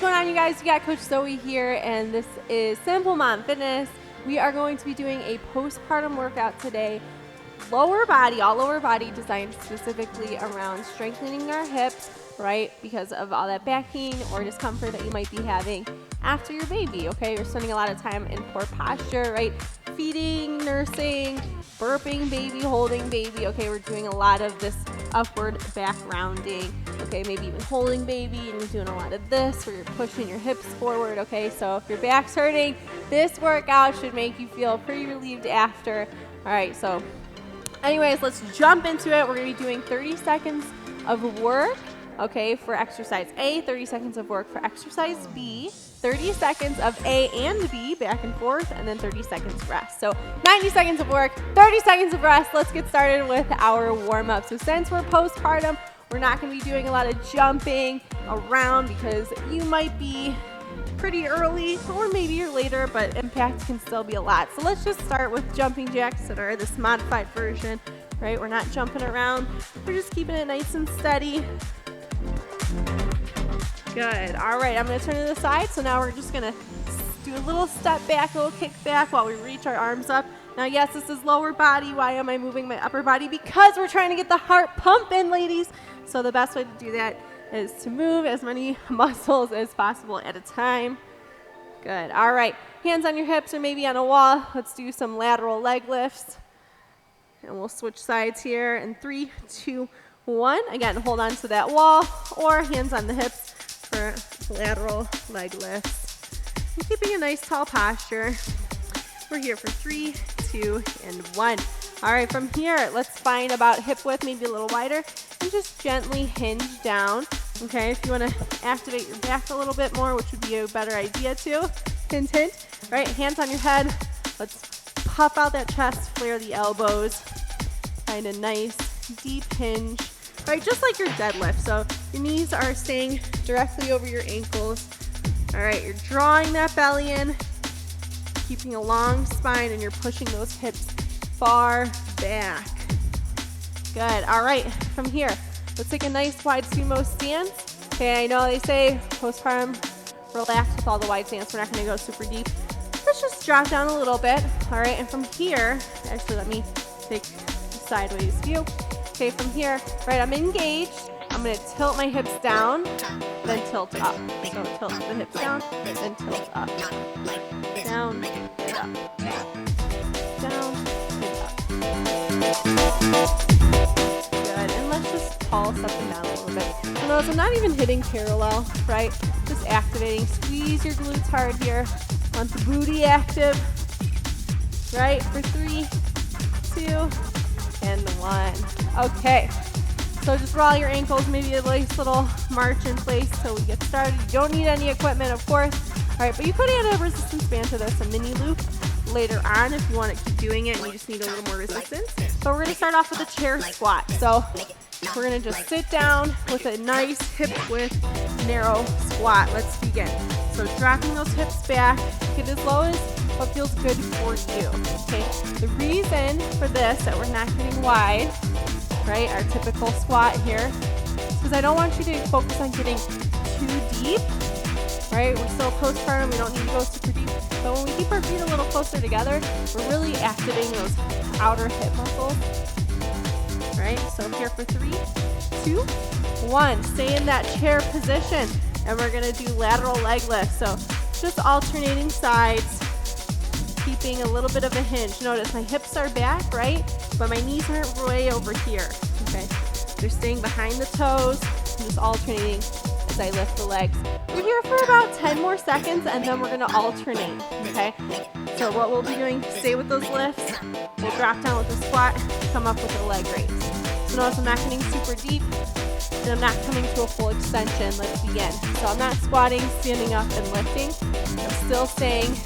going on, you guys? You got Coach Zoe here, and this is Simple Mom Fitness. We are going to be doing a postpartum workout today. Lower body, all lower body, designed specifically around strengthening our hips, right? Because of all that back pain or discomfort that you might be having after your baby, okay? You're spending a lot of time in poor posture, right? Feeding, nursing, burping baby, holding baby, okay? We're doing a lot of this upward back rounding, okay? Maybe even holding baby, and you're doing a lot of this where you're pushing your hips forward, okay? So if your back's hurting, this workout should make you feel pretty relieved after. All right, so anyways, let's jump into it. We're gonna be doing 30 seconds of work, okay, for exercise A, 30 seconds of work for exercise B, 30 seconds of A and B, back and forth, and then 30 seconds rest. So 90 seconds of work, 30 seconds of rest. Let's get started with our warm-up. So since we're postpartum, we're not gonna be doing a lot of jumping around because you might be pretty early, or maybe you're later, but impact can still be a lot. So let's just start with jumping jacks that are this modified version, right? We're not jumping around. We're just keeping it nice and steady. Good. All right, I'm going to turn to the side. So now we're just going to do a little step back, a little kick back while we reach our arms up. Now, yes, this is lower body. Why am I moving my upper body? Because we're trying to get the heart pumping, ladies. So the best way to do that is to move as many muscles as possible at a time. Good. All right. Hands on your hips or maybe on a wall. Let's do some lateral leg lifts. And we'll switch sides here in 3, 2, 1. Again, hold on to that wall or hands on the hips for lateral leg lifts. And keeping a nice tall posture. We're here for 3, 2, and 1. All right, from here, let's find about hip width, maybe a little wider, and just gently hinge down. Okay, if you want to activate your back a little bit more, which would be a better idea too. Hint, hint. Right, hands on your head. Let's puff out that chest, flare the elbows. Find a nice deep hinge. Right, just like your deadlift. So your knees are staying directly over your ankles. All right, you're drawing that belly in, keeping a long spine, and you're pushing those hips far back. Good. All right, from here, let's take a nice wide sumo stance. Okay, I know they say postpartum, relax with all the wide stance. We're not going to go super deep. Let's just drop down a little bit. All right, and from here, actually, let me take a sideways view. Okay, from here, right, I'm engaged. I'm going to tilt my hips down, then tilt up. So tilt the hips down, then tilt up. Down, and up. Down, and up. Good, and let's just pulse up and down a little bit. So notice I'm not even hitting parallel, right? Just activating. Squeeze your glutes hard here. Want the booty active, right? For 3, 2, and 1. Okay, so just roll your ankles, maybe a nice little march in place till we get started. You don't need any equipment, of course. All right, but you could add a resistance band to this, a mini loop later on if you want to keep doing it and you just need a little more resistance. But we're going to start off with a chair squat. So we're going to just sit down with a nice hip width narrow squat. Let's begin. So dropping those hips back, get as low as what feels good for you. Okay. The reason for this that we're not getting wide, right, our typical squat here, is because I don't want you to focus on getting too deep, right? We're still postpartum, we don't need to go super deep. But when we keep our feet a little closer together, we're really activating those outer hip muscles, right? So here for 3, 2, 1. Stay in that chair position, and we're gonna do lateral leg lifts. So just alternating sides, keeping a little bit of a hinge. Notice my hips are back, right? But my knees aren't way over here, okay? They're staying behind the toes, and just alternating as I lift the legs. We're here for about 10 more seconds, and then we're gonna alternate, okay? So what we'll be doing, stay with those lifts. We'll drop down with a squat, come up with a leg raise. So notice I'm not getting super deep, and I'm not coming to a full extension. Let's begin. So I'm not squatting, standing up, and lifting. I'm still staying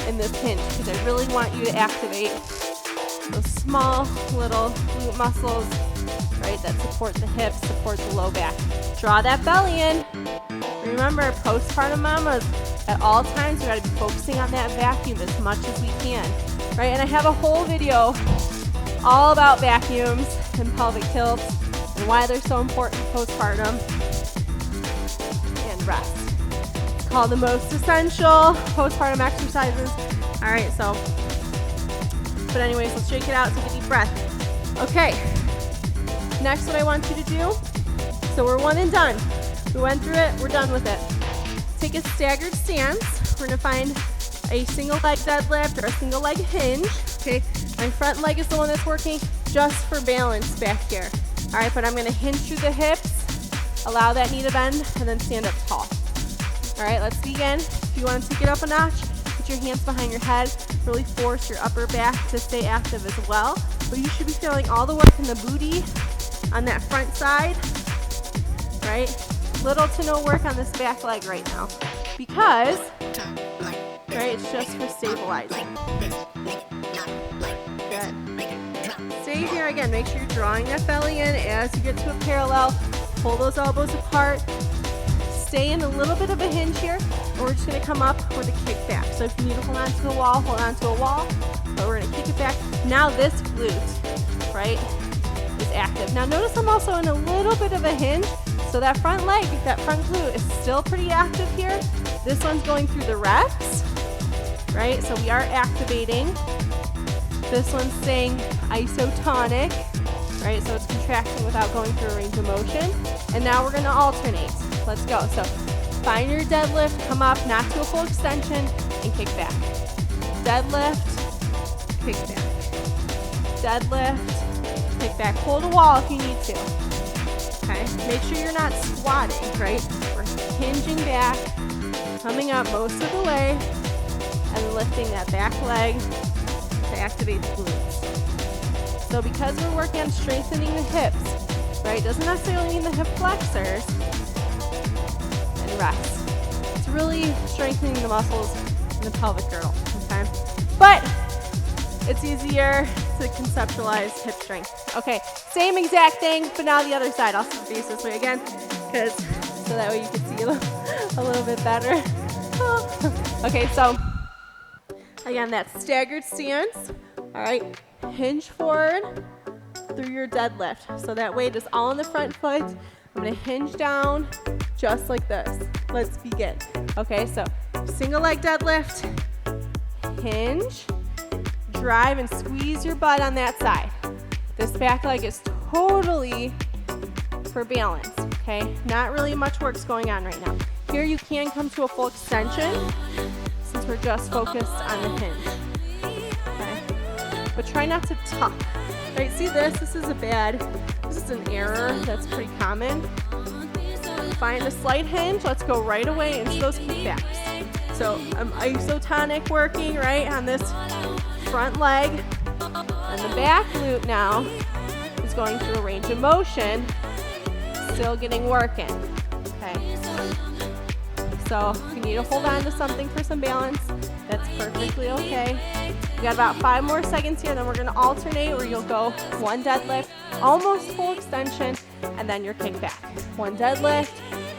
in this hinge because I really want you to activate those small little glute muscles, right, that support the hips, support the low back. Draw that belly in. Remember, postpartum mamas, at all times, we gotta be focusing on that vacuum as much as we can, right? And I have a whole video all about vacuums and pelvic tilts and why they're so important postpartum, and rest. called the most essential postpartum exercises. All right, so, but anyways, let's shake it out. Take a deep breath. Okay, next what I want you to do, so we're one and done. We went through it, we're done with it. Take a staggered stance. We're gonna find a single leg deadlift or a single leg hinge. Okay, my front leg is the one that's working just for balance back here. All right, but I'm gonna hinge through the hips, allow that knee to bend, and then stand up tall. All right, let's begin. If you want to take it up a notch, put your hands behind your head, really force your upper back to stay active as well. But you should be feeling all the work in the booty on that front side, right? Little to no work on this back leg right now because, right, it's just for stabilizing. Good. Stay here again. Make sure you're drawing that belly in as you get to a parallel. Pull those elbows apart. Stay in a little bit of a hinge here, and we're just going to come up with a kick back. So if you need to hold on to a wall, hold on to a wall, but we're going to kick it back. Now this glute, right, is active. Now notice I'm also in a little bit of a hinge, so that front leg, that front glute is still pretty active here. This one's going through the reps, right, so we are activating. This one's staying isotonic, right, so it's contracting without going through a range of motion. And now we're going to alternate. Let's go. So find your deadlift, come up, not to a full extension, and kick back. Deadlift, kick back. Deadlift, kick back. Hold a wall if you need to. Okay? Make sure you're not squatting, right? We're hinging back, coming up most of the way, and lifting that back leg to activate the glutes. So because we're working on strengthening the hips, right? Doesn't necessarily mean the hip flexors. And rest. It's really strengthening the muscles in the pelvic girdle, okay? But it's easier to conceptualize hip strength. Okay, same exact thing, but now the other side. I'll face this way again, so that way you can see a little bit better. Okay, so again, that staggered stance. All right, hinge forward through your deadlift. So that weight is all on the front foot. I'm gonna hinge down just like this. Let's begin. Okay, so single leg deadlift, hinge, drive and squeeze your butt on that side. This back leg is totally for balance, okay? Not really much work's going on right now. Here you can come to a full extension since we're just focused on the hinge, okay? But try not to tuck. Right, see this is an error that's pretty common. Find a slight hinge, let's go right away into those kickbacks. So I'm isotonic working, right, on this front leg, and the back glute now is going through a range of motion, still getting work in, okay? So if you need to hold on to something for some balance, that's perfectly okay. We got about 5 more seconds here, then we're gonna alternate where you'll go one deadlift, almost full extension, and then your kickback. One deadlift,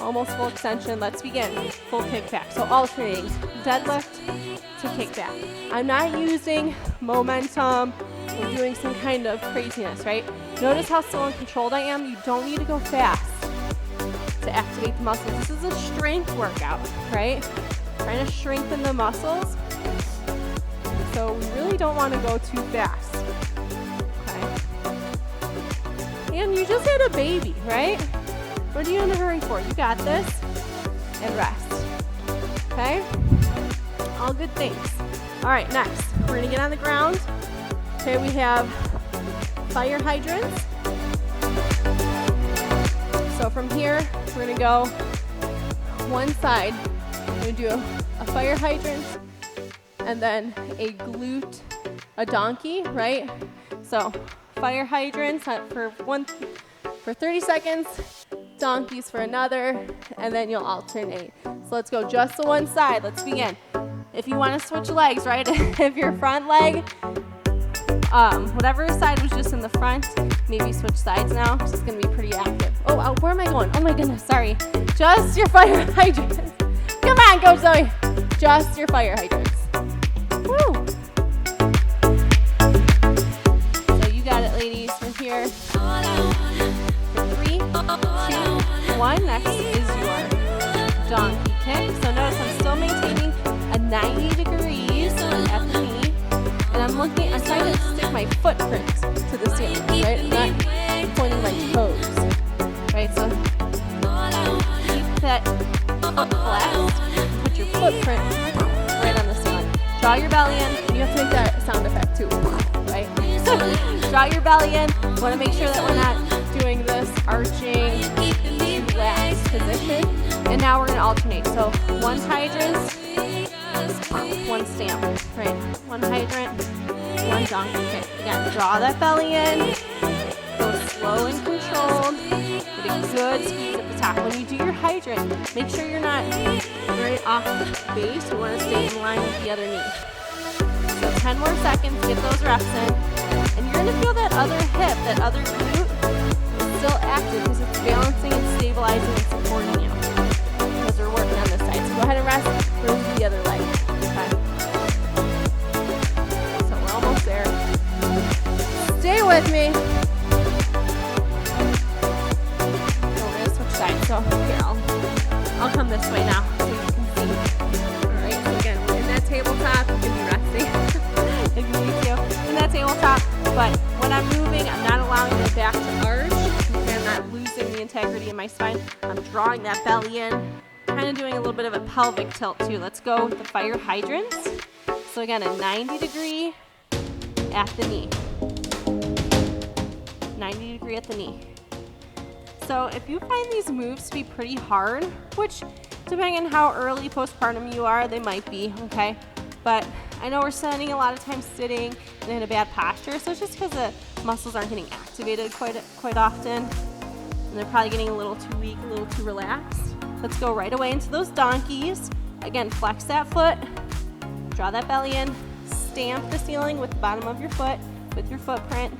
almost full extension. Let's begin. Full kickback. So alternating deadlift to kickback. I'm not using momentum or doing some kind of craziness, right? Notice how slow and controlled I am. You don't need to go fast to activate the muscles. This is a strength workout, right? Trying to strengthen the muscles. So we really don't want to go too fast. Okay. And you just had a baby, right? What are you in a hurry for? You got this. And rest. Okay? All good things. All right, next. We're going to get on the ground. Okay, we have fire hydrants. So from here, we're going to go one side. We're going to do a fire hydrant and then a glute, a donkey, right? So fire hydrants for 30 seconds, donkeys for another, and then you'll alternate. So let's go just the one side. Let's begin. If you want to switch legs, right? If your front leg, whatever side was just in the front, maybe switch sides now. This is going to be pretty active. Oh, where am I going? Oh my goodness, sorry. Just your fire hydrants. Come on, Coach Zoe. Just your fire hydrants. Woo! So you got it, ladies. From here. 3, 2, 1. Next is your donkey kick. So notice notice I'm still maintaining a 90 degrees at the knee, and I'm trying to stick my footprint to the ceiling, right? I'm not pointing my toes, right? So keep that foot flat, put your footprint right on the ceiling. Draw your belly in. You have to make that sound effect too, right? Draw your belly in. Want to make sure that we're not doing this arching, relaxed position. And now we're going to alternate. So one hydrant, one stamp, right? One hydrant, one donkey. Okay, again, draw that belly in. Go slow and controlled. Get a good squeeze at the top. When you do your hydrant, make sure you're not right off the base. We want to stay in line with the other knee. So 10 more seconds, get those reps in. And you're going to feel that other hip, that other glute is still active because it's balancing and stabilizing and supporting you. Because we're working on this side. So go ahead and rest. We're going to do the other leg. Okay. So we're almost there. Stay with me. So here, I'll come this way now so you can see. All right, so again, we're in that tabletop. You can be resting if you need to. In that tabletop, but when I'm moving, I'm not allowing my back to arch. Okay, I'm not losing the integrity in my spine. I'm drawing that belly in, kind of doing a little bit of a pelvic tilt too. Let's go with the fire hydrants. So again, a 90 degree at the knee. 90 degree at the knee. So if you find these moves to be pretty hard, which depending on how early postpartum you are, they might be, okay? But I know we're spending a lot of time sitting and in a bad posture, so it's just because the muscles aren't getting activated quite often, and they're probably getting a little too weak, a little too relaxed. Let's go right away into those donkeys. Again, flex that foot, draw that belly in, stamp the ceiling with the bottom of your foot, with your footprint.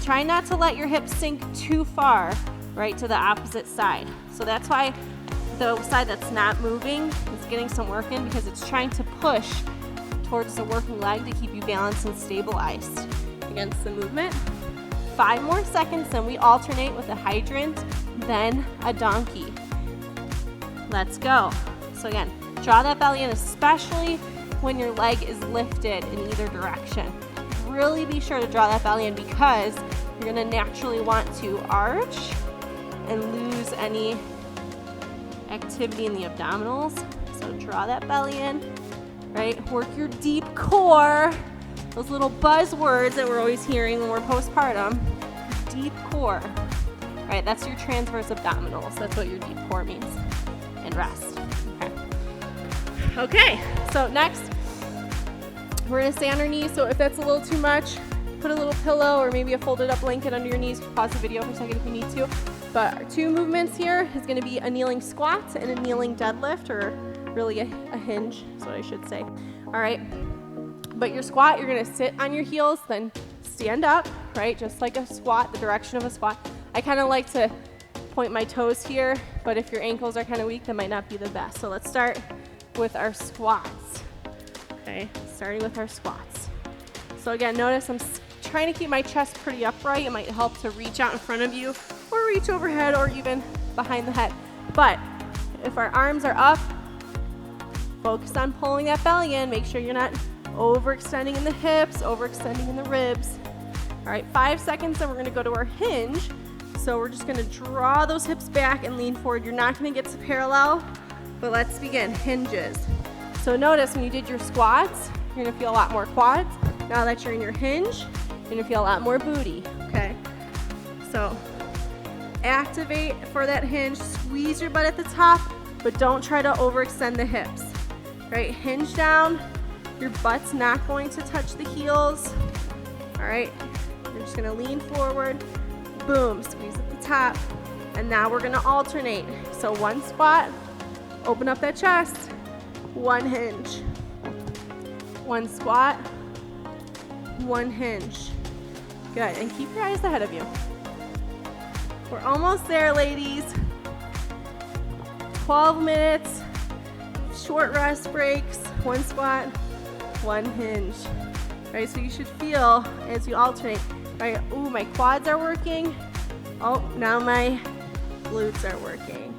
Try not to let your hips sink too far, right, to the opposite side. So that's why the side that's not moving is getting some work in, because it's trying to push towards the working leg to keep you balanced and stabilized against the movement. 5 more seconds, then we alternate with a hydrant, then a donkey. Let's go. So again, draw that belly in, especially when your leg is lifted in either direction. Really be sure to draw that belly in, because you're gonna naturally want to arch and lose any activity in the abdominals. So draw that belly in, right? Work your deep core. Those little buzzwords that we're always hearing when we're postpartum. Deep core, right? That's your transverse abdominals. That's what your deep core means. And rest, okay? Okay, so next, we're gonna stay on our knees. So if that's a little too much, put a little pillow or maybe a folded up blanket under your knees. Pause the video for a second if you need to. But our 2 movements here is gonna be a kneeling squat and a kneeling deadlift, or really a hinge is what I should say. All right, but your squat, you're gonna sit on your heels, then stand up, right? Just like a squat, the direction of a squat. I kind of like to point my toes here, but if your ankles are kind of weak, that might not be the best. So let's start with our squats. Okay, starting with our squats. So again, notice I'm trying to keep my chest pretty upright. It might help to reach out in front of you or reach overhead or even behind the head. But if our arms are up, focus on pulling that belly in. Make sure you're not overextending in the hips, overextending in the ribs. All right, 5 seconds, then we're gonna go to our hinge. So we're just gonna draw those hips back and lean forward. You're not gonna get to parallel, but let's begin, hinges. So notice when you did your squats, you're gonna feel a lot more quads. Now that you're in your hinge, you're gonna feel a lot more booty, okay? So activate for that hinge, squeeze your butt at the top, but don't try to overextend the hips, right? Hinge down, your butt's not going to touch the heels, all right? You're just gonna lean forward, boom, squeeze at the top, and now we're gonna alternate. So 1 squat, open up that chest, 1 hinge. 1 squat, 1 hinge. Good, and keep your eyes ahead of you. We're almost there, ladies. 12 minutes, short rest breaks, 1 squat, 1 hinge. Right, so you should feel as you alternate, right, ooh, my quads are working. Oh, now my glutes are working.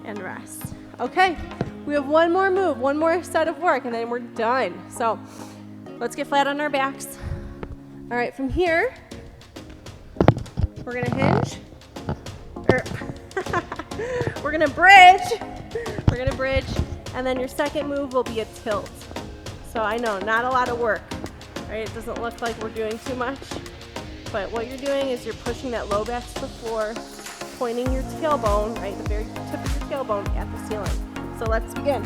And rest. Okay, We have one more move, one more set of work, and then we're done. So let's get flat on our backs. All right, from here, we're gonna hinge. We're gonna bridge. We're gonna bridge, and then your second move will be a tilt. So I know, not a lot of work, right? It doesn't look like we're doing too much, but what you're doing is you're pushing that low back to the floor, pointing your tailbone, right, the very tip of your tailbone at the ceiling. So let's begin.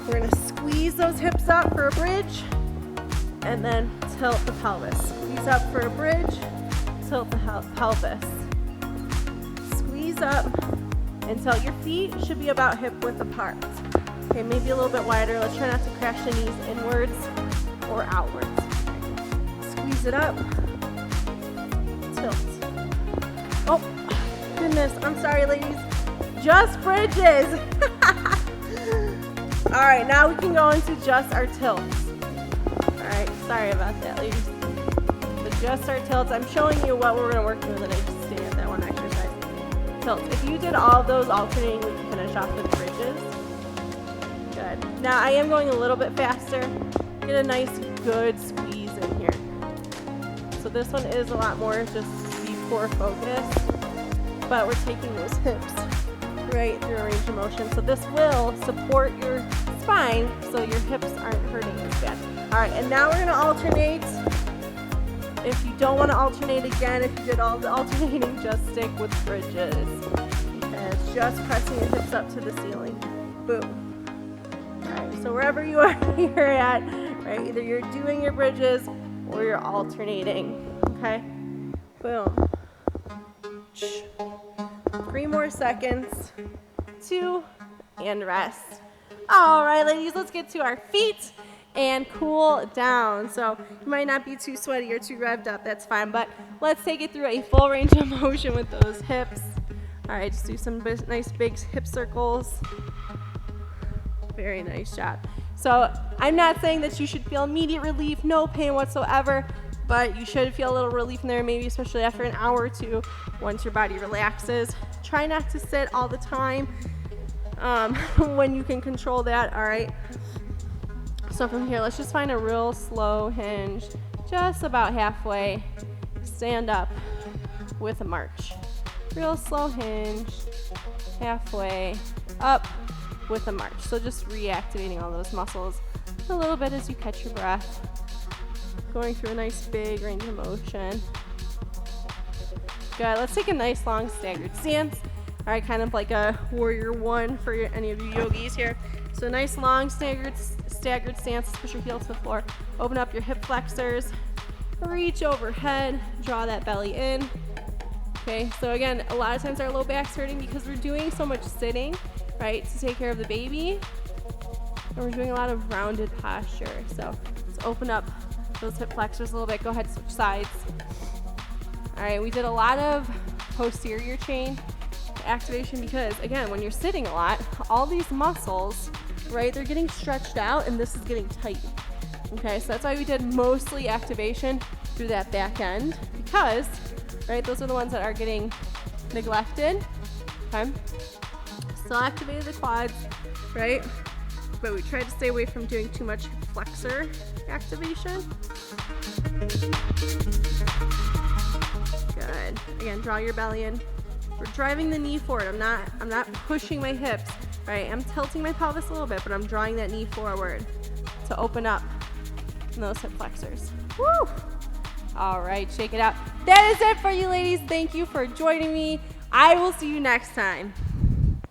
We're gonna squeeze those hips up for a bridge, and then tilt the pelvis. Squeeze up for a bridge, tilt the pelvis. Squeeze up until your feet should be about hip width apart. Okay, maybe a little bit wider. Let's try not to crash the knees inwards or outwards. Squeeze it up, tilt. Oh, goodness, I'm sorry, ladies. Just bridges. All right, now we can go into just our tilts. All right, sorry about that, ladies. But just our tilts. I'm showing you what we're gonna work through, and then I just stay at that one exercise. Tilts. If you did all of those alternating, we can finish off with bridges. Good. Now I am going a little bit faster. Get a nice, good squeeze in here. So this one is a lot more just core focus, but we're taking those hips right through a range of motion. So this will support your spine so your hips aren't hurting as bad. All right, and now we're gonna alternate. If you don't wanna alternate again, if you did all the alternating, just stick with bridges. And it's just pressing your hips up to the ceiling. Boom. All right, so wherever you are here at, right, either you're doing your bridges or you're alternating, okay? Boom. 3 more seconds. 2, and rest. All right, ladies, let's get to our feet and cool down. So you might not be too sweaty or too revved up, that's fine, but let's take it through a full range of motion with those hips. All right, just do some nice big hip circles. Very nice job. So I'm not saying that you should feel immediate relief, no pain whatsoever, but you should feel a little relief in there, maybe especially after an hour or two once your body relaxes. Try not to sit all the time when you can control that, all right? So from here, let's just find a real slow hinge, just about halfway. Stand up with a march. Real slow hinge, halfway up with a march. So just reactivating all those muscles a little bit as you catch your breath. Going through a nice big range of motion. Good, let's take a nice long staggered stance. All right, kind of like a warrior one for any of you yogis here. So nice long staggered stance, push your heel to the floor. Open up your hip flexors, reach overhead, draw that belly in. Okay, so again, a lot of times our low back's hurting because we're doing so much sitting, right, to take care of the baby. And we're doing a lot of rounded posture. So let's open up those hip flexors a little bit. Go ahead, switch sides. All right, we did a lot of posterior chain activation because, again, when you're sitting a lot, all these muscles, right, they're getting stretched out and this is getting tight. Okay, so that's why we did mostly activation through that back end because, right, those are the ones that are getting neglected. Okay, still activated the quads, right, but we tried to stay away from doing too much flexor activation. Good. Again, draw your belly in. We're driving the knee forward. I'm not pushing my hips, right? I'm tilting my pelvis a little bit, but I'm drawing that knee forward to open up those hip flexors. Woo! All right, shake it out. That is it for you, ladies. Thank you for joining me. I will see you next time.